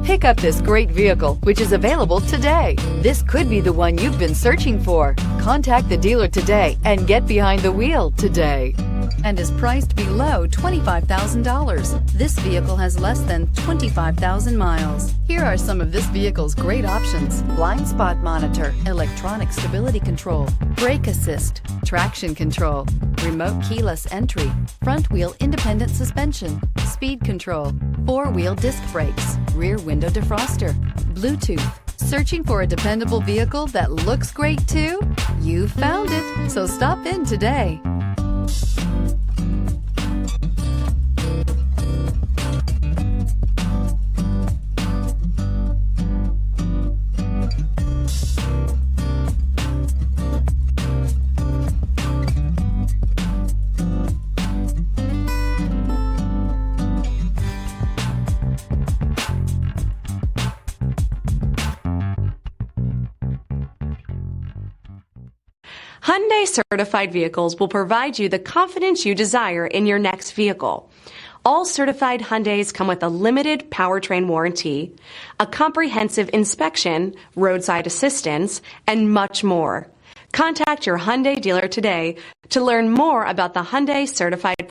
Pick up this great vehicle, which is available today. This could be the one you've been searching for. Contact the dealer today and get behind the wheel today. And is priced below $25,000. This vehicle has less than 25,000 miles. Here are some of this vehicle's great options: blind spot monitor, electronic stability control, brake assist, traction control, remote keyless entry, front wheel independent suspension, speed control, four-wheel disc brakes, rear window defroster, Bluetooth. Searching for a dependable vehicle that looks great too? You found it, so stop in today. Hyundai certified vehicles will provide you the confidence you desire in your next vehicle. All certified Hyundais come with a limited powertrain warranty, a comprehensive inspection, roadside assistance, and much more. Contact your Hyundai dealer today to learn more about the Hyundai certified